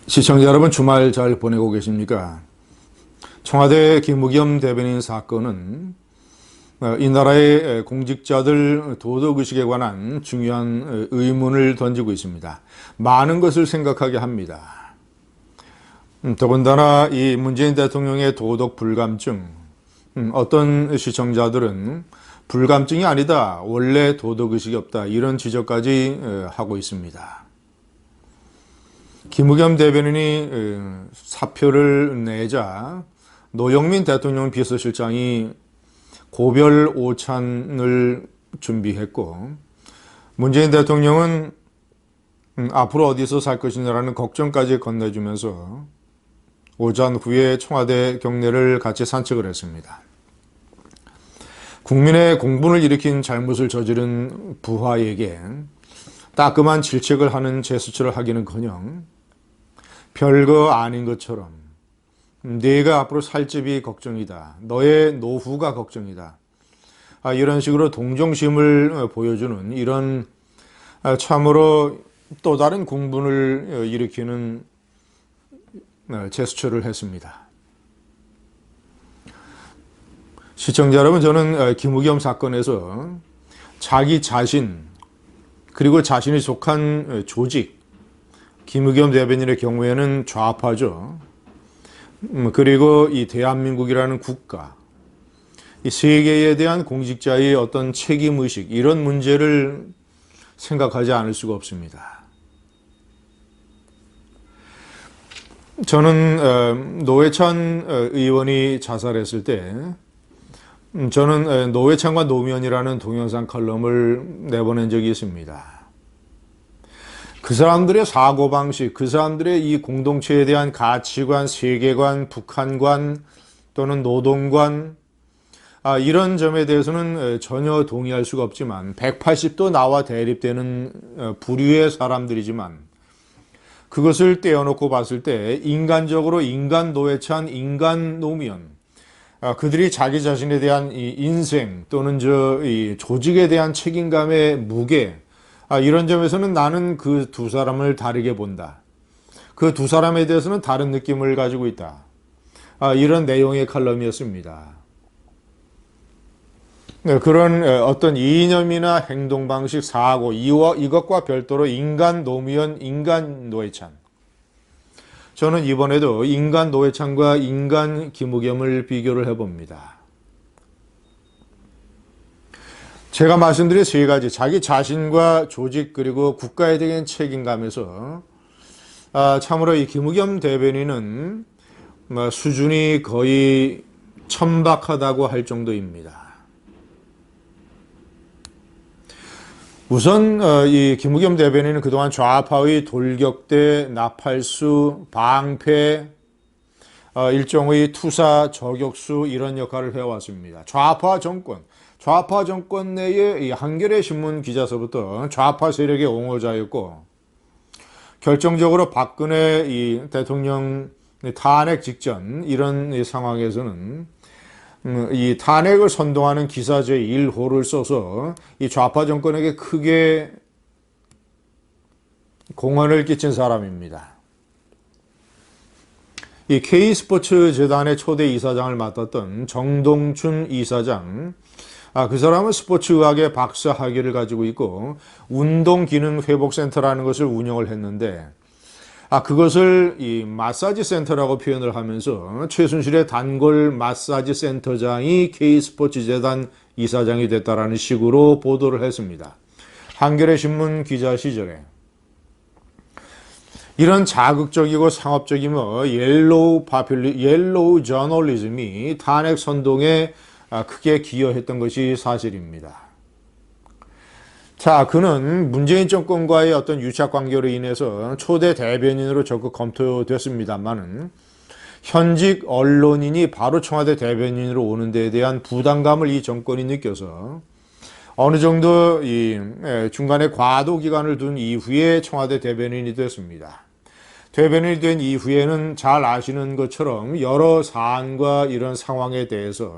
시청자 여러분, 주말 잘 보내고 계십니까? 청와대 김부겸 대변인 사건은 이 나라의 공직자들 도덕의식에 관한 중요한 의문을 던지고 있습니다. 많은 것을 생각하게 합니다. 더군다나 이 문재인 대통령의 도덕 불감증, 어떤 시청자들은 불감증이 아니다, 원래 도덕의식이 없다, 이런 지적까지 하고 있습니다. 김부겸 대변인이 사표를 내자 노영민 대통령 비서실장이 고별 오찬을 준비했고, 문재인 대통령은 앞으로 어디서 살 것이냐라는 걱정까지 건네주면서 오찬 후에 청와대 경내를 같이 산책을 했습니다. 국민의 공분을 일으킨 잘못을 저지른 부하에게 따끔한 질책을 하는 제스처를 하기는커녕 별거 아닌 것처럼 네가 앞으로 살 집이 걱정이다, 너의 노후가 걱정이다, 이런 식으로 동정심을 보여주는 이런 참으로 또 다른 공분을 일으키는 제스처를 했습니다. 시청자 여러분, 저는 김부겸 사건에서 자기 자신 그리고 자신이 속한 조직, 김부겸 대변인의 경우에는 좌파죠. 그리고 이 대한민국이라는 국가, 이 세계에 대한 공직자의 어떤 책임의식, 이런 문제를 생각하지 않을 수가 없습니다. 저는 노회찬 의원이 자살했을 때 저는 노회찬과 노무현이라는 동영상 칼럼을 내보낸 적이 있습니다. 그 사람들의 사고방식, 그 사람들의 이 공동체에 대한 가치관, 세계관, 북한관 또는 노동관, 이런 점에 대해서는 전혀 동의할 수가 없지만 180도 나와 대립되는 부류의 사람들이지만 그것을 떼어놓고 봤을 때 인간적으로 인간 노회찬, 인간 노무현, 그들이 자기 자신에 대한 이 인생 또는 이 조직에 대한 책임감의 무게, 이런 점에서는 나는 그 두 사람을 다르게 본다. 그 두 사람에 대해서는 다른 느낌을 가지고 있다. 이런 내용의 칼럼이었습니다. 그런 어떤 이념이나 행동 방식, 사고, 이것과 별도로 인간 노무현, 인간 노회찬. 저는 이번에도 인간 노회찬과 인간 김부겸을 비교를 해봅니다. 제가 말씀드린 세 가지, 자기 자신과 조직 그리고 국가에 대한 책임감에서 참으로 이 김부겸 대변인은 수준이 거의 천박하다고 할 정도입니다. 우선 이 김부겸 대변인은 그동안 좌파의 돌격대, 나팔수, 방패, 일종의 투사, 저격수, 이런 역할을 해왔습니다. 좌파 정권 내에 이 한겨레 신문 기자서부터 좌파 세력의 옹호자였고, 결정적으로 박근혜 이 대통령 탄핵 직전 이런 상황에서는 이 탄핵을 선동하는 기사 제1호를 써서 이 좌파 정권에게 크게 공헌을 끼친 사람입니다. 이 K스포츠 재단의 초대 이사장을 맡았던 정동춘 이사장, 그 사람은 스포츠의학의 박사 학위를 가지고 있고 운동기능회복센터라는 것을 운영을 했는데, 그것을 이 마사지 센터라고 표현을 하면서 최순실의 단골 마사지 센터장이 K스포츠 재단 이사장이 됐다라는 식으로 보도를 했습니다. 한겨레 신문 기자 시절에. 이런 자극적이고 상업적이며 옐로우 저널리즘이 탄핵 선동에 크게 기여했던 것이 사실입니다. 자, 그는 문재인 정권과의 어떤 유착 관계로 인해서 초대 대변인으로 적극 검토됐습니다만은 현직 언론인이 바로 청와대 대변인으로 오는 데에 대한 부담감을 이 정권이 느껴서 어느 정도 이 중간에 과도 기간을 둔 이후에 청와대 대변인이 됐습니다. 대변인이 된 이후에는 잘 아시는 것처럼 여러 사안과 이런 상황에 대해서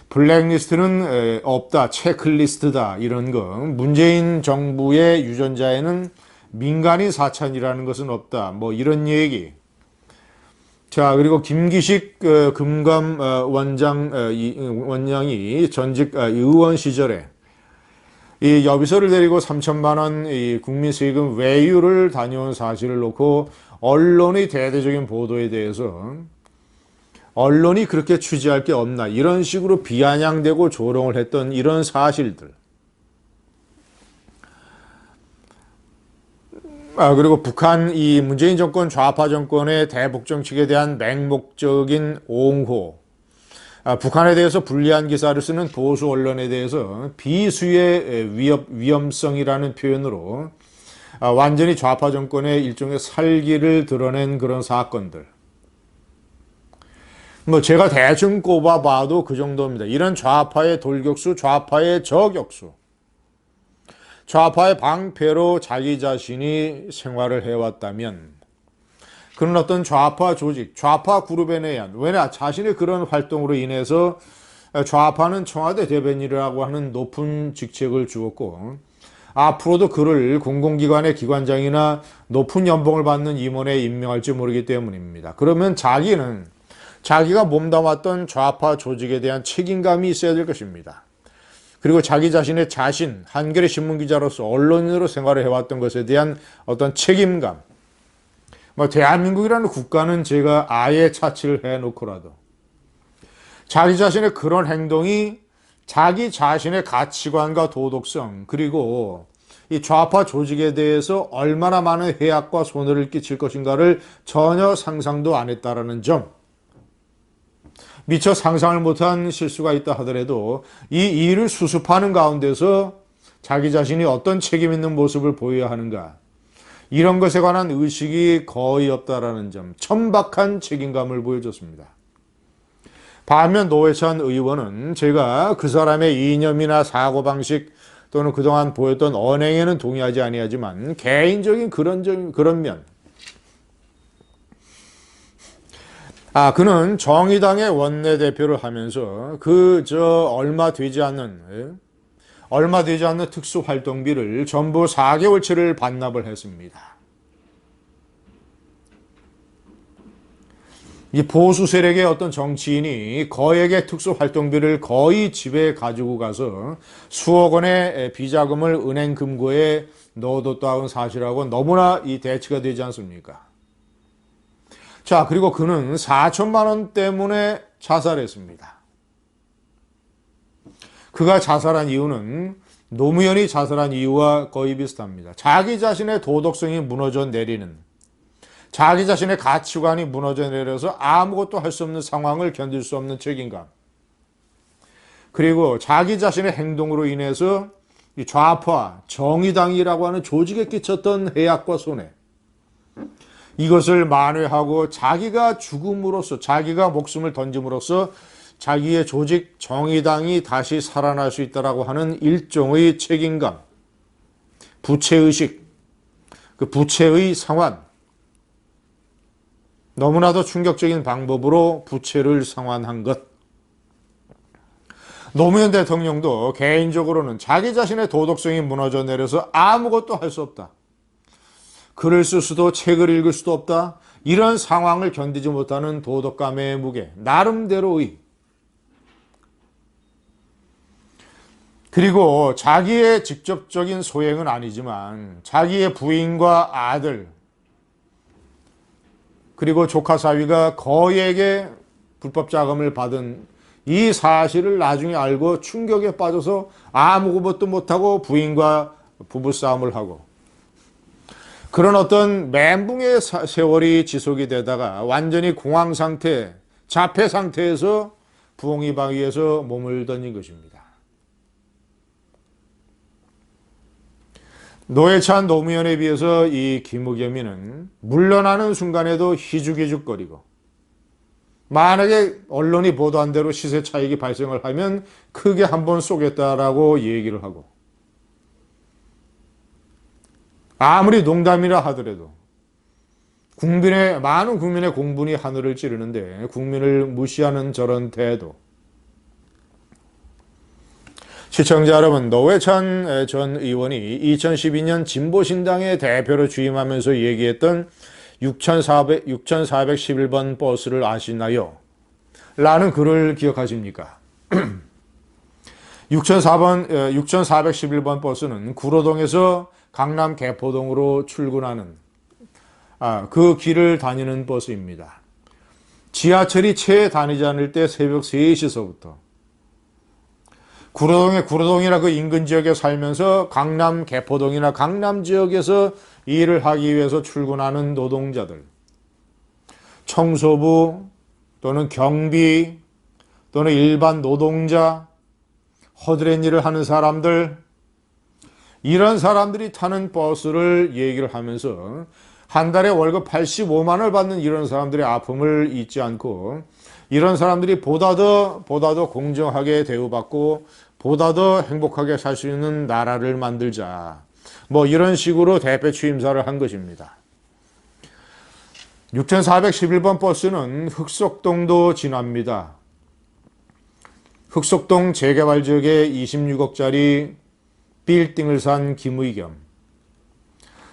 블랙리스트는 없다, 체크리스트다, 이런 거, 문재인 정부의 유전자에는 민간인 사찰이라는 것은 없다. 뭐 이런 얘기. 자, 그리고 김기식 금감 원장이 전직 의원 시절에 이 여비서를 데리고 3천만 원 국민 세금 외유를 다녀온 사실을 놓고 언론의 대대적인 보도에 대해서 언론이 그렇게 취재할 게 없나 이런 식으로 비아냥대고 조롱을 했던 이런 사실들. 그리고 북한 이 문재인 정권 좌파 정권의 대북 정책에 대한 맹목적인 옹호, 북한에 대해서 불리한 기사를 쓰는 보수 언론에 대해서 비수의 위험성이라는 표현으로 완전히 좌파 정권의 일종의 살기를 드러낸 그런 사건들. 뭐 제가 대충 꼽아봐도 그 정도입니다. 이런 좌파의 돌격수, 좌파의 저격수, 좌파의 방패로 자기 자신이 생활을 해왔다면 그런 어떤 좌파 조직, 좌파 그룹에 의한, 왜냐 자신의 그런 활동으로 인해서 좌파는 청와대 대변인이라고 하는 높은 직책을 주었고 앞으로도 그를 공공기관의 기관장이나 높은 연봉을 받는 임원에 임명할지 모르기 때문입니다. 그러면 자기가 몸담았던 좌파 조직에 대한 책임감이 있어야 될 것입니다. 그리고 자기 자신의 한겨레 신문기자로서 언론인으로 생활을 해왔던 것에 대한 어떤 책임감. 뭐 대한민국이라는 국가는 제가 아예 차치를 해놓고라도 자기 자신의 그런 행동이 자기 자신의 가치관과 도덕성 그리고 이 좌파 조직에 대해서 얼마나 많은 해악과 손해를 끼칠 것인가를 전혀 상상도 안 했다라는 점. 미처 상상을 못한 실수가 있다 하더라도 이 일을 수습하는 가운데서 자기 자신이 어떤 책임 있는 모습을 보여야 하는가 이런 것에 관한 의식이 거의 없다라는 점, 천박한 책임감을 보여줬습니다. 반면 노회찬 의원은 제가 그 사람의 이념이나 사고방식 또는 그동안 보였던 언행에는 동의하지 아니하지만 개인적인 그런 면, 그는 정의당의 원내대표를 하면서 얼마 되지 않는 특수활동비를 전부 4개월치를 반납을 했습니다. 이 보수 세력의 어떤 정치인이 거액의 특수활동비를 거의 집에 가지고 가서 수억 원의 비자금을 은행 금고에 넣어뒀다는 사실하고 너무나 이 대치가 되지 않습니까? 자, 그리고 그는 4천만 원 때문에 자살했습니다. 그가 자살한 이유는 노무현이 자살한 이유와 거의 비슷합니다. 자기 자신의 도덕성이 무너져 내리는, 자기 자신의 가치관이 무너져 내려서 아무것도 할 수 없는 상황을 견딜 수 없는 책임감. 그리고 자기 자신의 행동으로 인해서 이 좌파, 정의당이라고 하는 조직에 끼쳤던 해악과 손해. 이것을 만회하고 자기가 죽음으로써 자기가 목숨을 던짐으로써 자기의 조직 정의당이 다시 살아날 수 있다라고 하는 일종의 책임감, 부채의식, 그 부채의 상환, 너무나도 충격적인 방법으로 부채를 상환한 것. 노무현 대통령도 개인적으로는 자기 자신의 도덕성이 무너져 내려서 아무것도 할 수 없다. 글을 쓸 수도 책을 읽을 수도 없다. 이런 상황을 견디지 못하는 도덕감의 무게, 나름대로의. 그리고 자기의 직접적인 소행은 아니지만 자기의 부인과 아들 그리고 조카 사위가 거액의 불법 자금을 받은 이 사실을 나중에 알고 충격에 빠져서 아무것도 못하고 부인과 부부싸움을 하고 그런 어떤 멘붕의 세월이 지속이 되다가 완전히 공황 상태, 자폐 상태에서 부엉이 바위에서 몸을 던진 것입니다. 노회찬 노무현에 비해서 이 김의겸이는 물러나는 순간에도 희죽희죽거리고 만약에 언론이 보도한 대로 시세 차익이 발생을 하면 크게 한번 쏘겠다라고 얘기를 하고 아무리 농담이라 하더라도 많은 국민의 공분이 하늘을 찌르는데 국민을 무시하는 저런 태도. 시청자 여러분, 노회찬 전 의원이 2012년 진보신당의 대표로 취임하면서 얘기했던 6411번 버스를 아시나요? 라는 글을 기억하십니까? 6411번 버스는 구로동에서 강남 개포동으로 출근하는 그 길을 다니는 버스입니다. 지하철이 채 다니지 않을 때 새벽 3시서부터 구로동이나 그 인근 지역에 살면서 강남 개포동이나 강남 지역에서 일을 하기 위해서 출근하는 노동자들, 청소부 또는 경비 또는 일반 노동자, 허드렛 일을 하는 사람들, 이런 사람들이 타는 버스를 얘기를 하면서 한 달에 월급 85만 원을 받는 이런 사람들의 아픔을 잊지 않고 이런 사람들이 보다 더 공정하게 대우받고 보다 더 행복하게 살 수 있는 나라를 만들자. 뭐 이런 식으로 대표 취임사를 한 것입니다. 6411번 버스는 흑석동도 지납니다. 흑석동 재개발 지역에 26억짜리 빌딩을 산 김의겸.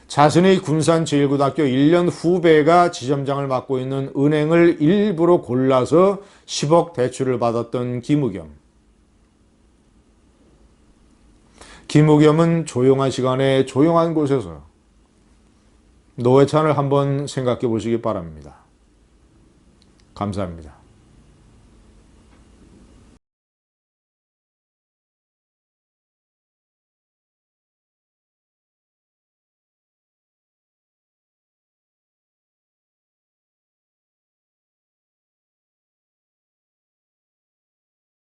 자신의 군산제일고등학교 1년 후배가 지점장을 맡고 있는 은행을 일부러 골라서 10억 대출을 받았던 김의겸. 김의겸은 조용한 시간에 조용한 곳에서 노회찬을 한번 생각해 보시기 바랍니다. 감사합니다.